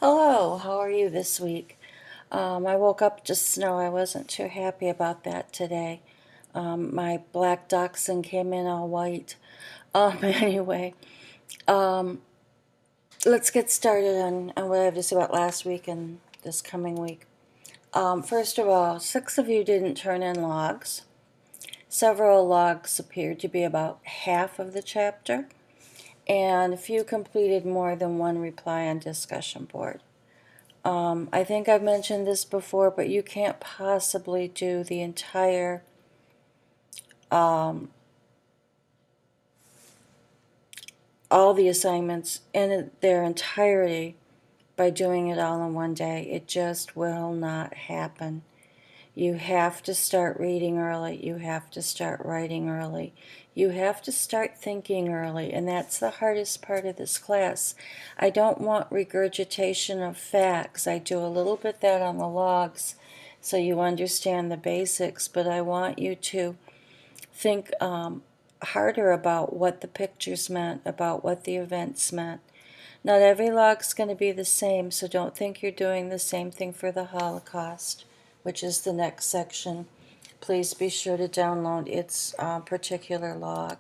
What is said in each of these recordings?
Hello, how are you this week? I woke up to snow. I wasn't too happy about that today. My black dachshund came in all white. Anyway, um, let's get started on what I have to say about last week and this coming week. First of all, 6 of you didn't turn in logs. Several logs appeared to be about half of the chapter, and a few completed more than one reply on discussion board. I think I've mentioned this before, but you can't possibly do the entire all the assignments in their entirety by doing it all in one day. It just will not happen. You have to start reading early. You have to start writing early. You have to start thinking early, and that's the hardest part of this class. I don't want regurgitation of facts. I do a little bit that on the logs so you understand the basics, but I want you to think harder about what the pictures meant, about what the events meant. Not every log's going to be the same, so don't think you're doing the same thing for the Holocaust, which is the next section. Please be sure to download its particular log.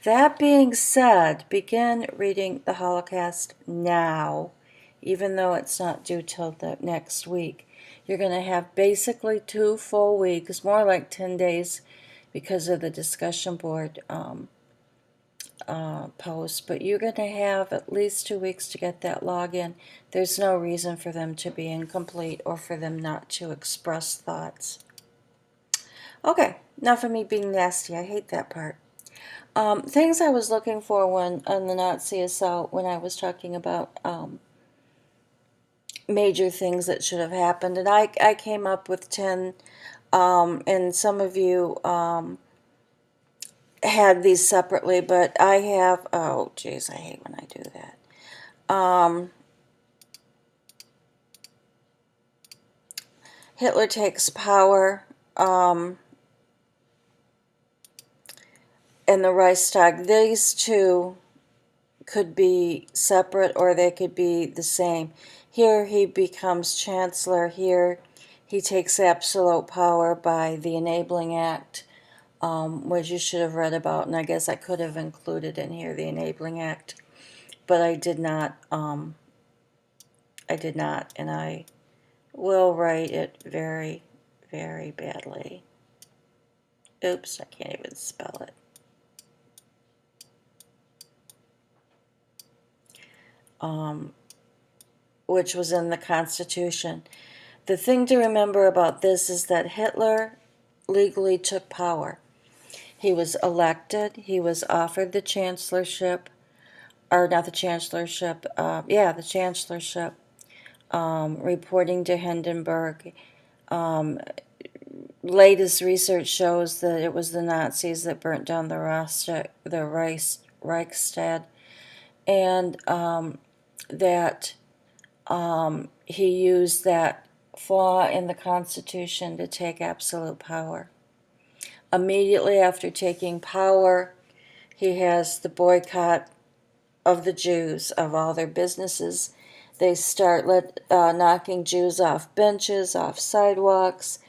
That being said, begin reading the Holocaust now, even though it's not due till the next week. You're going to have basically 2 full weeks, more like 10 days because of the discussion board post, but you're going to have at least 2 weeks to get that login. There's no reason for them to be incomplete or for them not to express thoughts. Okay, enough of me being nasty. I hate that part. Things I was looking for when on the Nazi assault when I was talking about major things that should have happened, and I came up with 10, and some of you had these separately, but I have, oh geez, I hate when I do that. Hitler takes power, and the Reichstag. These two could be separate or they could be the same. Here he becomes chancellor. Here he takes absolute power by the Enabling Act, which you should have read about, and I guess I could have included in here the Enabling Act, but I did not, and I will write it very, very badly. Oops, I can't even spell it. Which was in the Constitution. The thing to remember about this is that Hitler legally took power. He was elected, he was offered the chancellorship, or not the chancellorship, the chancellorship, reporting to Hindenburg. Latest research shows that it was the Nazis that burnt down the Reichstag, and that he used that flaw in the Constitution to take absolute power. Immediately after taking power, he has the boycott of the Jews, of all their businesses. They start knocking Jews off benches, off sidewalks.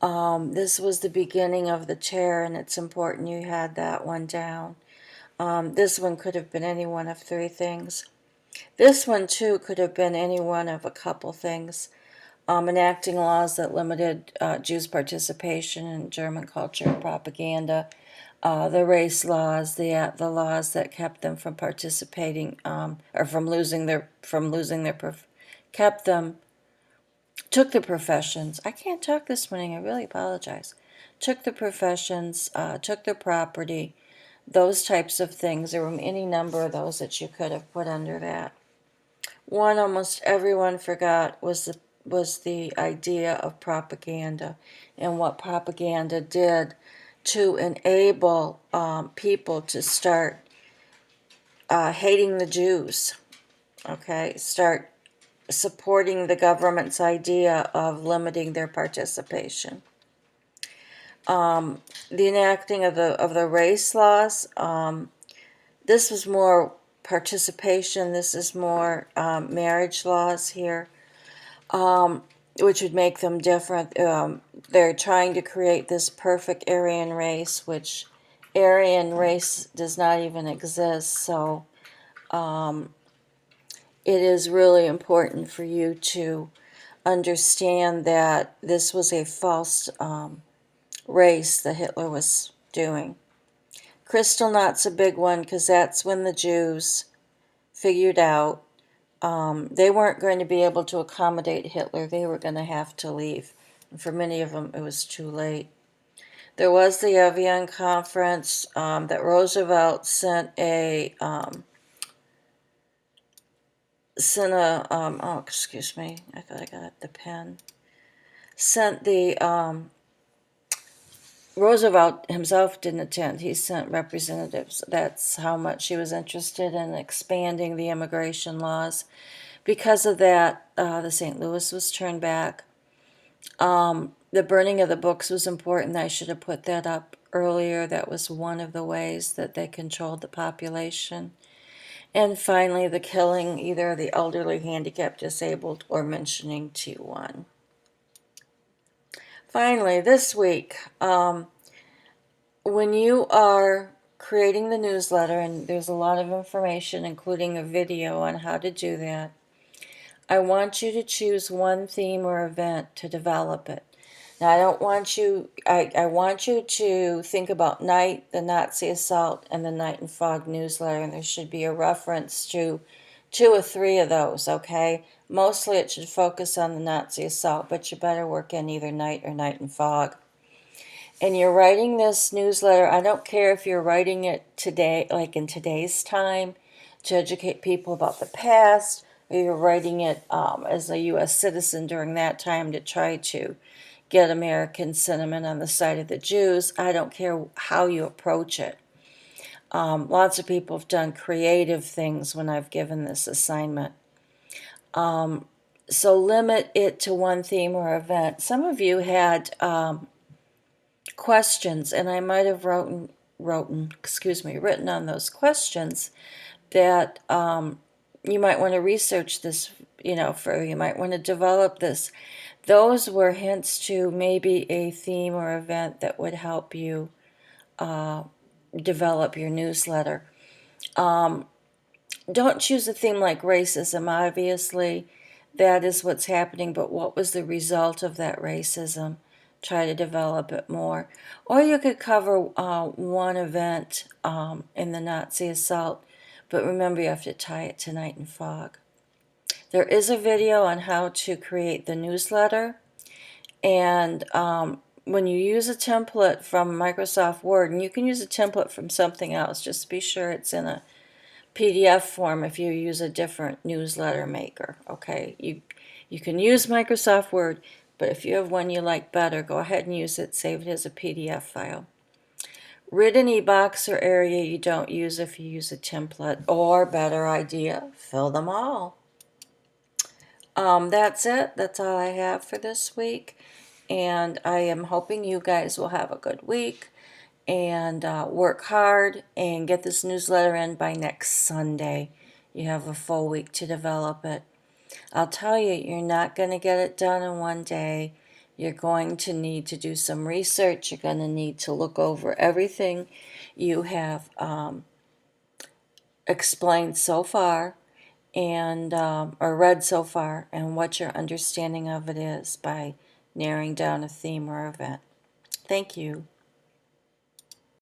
This was the beginning of the terror, and it's important you had that one down. This one could have been any one of 3 things. This one, too, could have been any one of a couple things. Enacting laws that limited Jews' participation in German culture and propaganda, the race laws, the laws that kept them from participating or took the professions. I can't talk this morning. I really apologize. Took the professions, took their property, those types of things. There were any number of those that you could have put under that. One almost everyone forgot was the idea of propaganda and what propaganda did to enable people to start hating the Jews, okay, start supporting the government's idea of limiting their participation. The enacting of the race laws, this was more participation. This is more marriage laws here, which would make them different. They're trying to create this perfect Aryan race, which Aryan race does not even exist. So it is really important for you to understand that this was a false race that Hitler was doing. Kristallnacht's a big one because that's when the Jews figured out they weren't going to be able to accommodate Hitler. They were going to have to leave. And for many of them, it was too late. There was the Evian conference that Roosevelt sent a oh, excuse me, I thought I got the pen. Sent the Roosevelt himself didn't attend. He sent representatives. That's how much he was interested in expanding the immigration laws. Because of that, the St. Louis was turned back. The burning of the books was important. I should have put that up earlier. That was one of the ways that they controlled the population. And finally, the killing either the elderly, handicapped, disabled, or mentioning T1. Finally, this week, when you are creating the newsletter, and there's a lot of information, including a video on how to do that, I want you to choose one theme or event to develop it. Now, I don't want you, I want you to think about Night, the Nazi Assault, and the Night and Fog newsletter, and there should be a reference to 2 or 3 of those, okay? Mostly it should focus on the Nazi Assault, but you better work in either Night or Night and Fog. And you're writing this newsletter, I don't care if you're writing it today, like in today's time, to educate people about the past, or you're writing it as a U.S. citizen during that time to try to get American sentiment on the side of the Jews. I don't care how you approach it. Lots of people have done creative things when I've given this assignment. So limit it to one theme or event. Some of you had questions, and I might have written on those questions that you might want to research this, you might want to develop this. Those were hints to maybe a theme or event that would help you develop your newsletter. Don't choose a theme like racism, obviously. That is what's happening, but what was the result of that racism? Try to develop it more. Or you could cover one event in the Nazi assault, but remember you have to tie it to Night and Fog. There is a video on how to create the newsletter, and when you use a template from Microsoft Word, and you can use a template from something else, just be sure it's in a PDF form if you use a different newsletter maker, okay? You can use Microsoft Word, but if you have one you like better, go ahead and use it, save it as a PDF file. Rid any box or area you don't use if you use a template, or better idea, fill them all. That's it. That's all I have for this week, and I am hoping you guys will have a good week and work hard and get this newsletter in by next Sunday. You have a full week to develop it. I'll tell you, you're not going to get it done in one day. You're going to need to do some research. You're going to need to look over everything you have explained so far, and or read so far, and what your understanding of it is by narrowing down a theme or event. Thank you.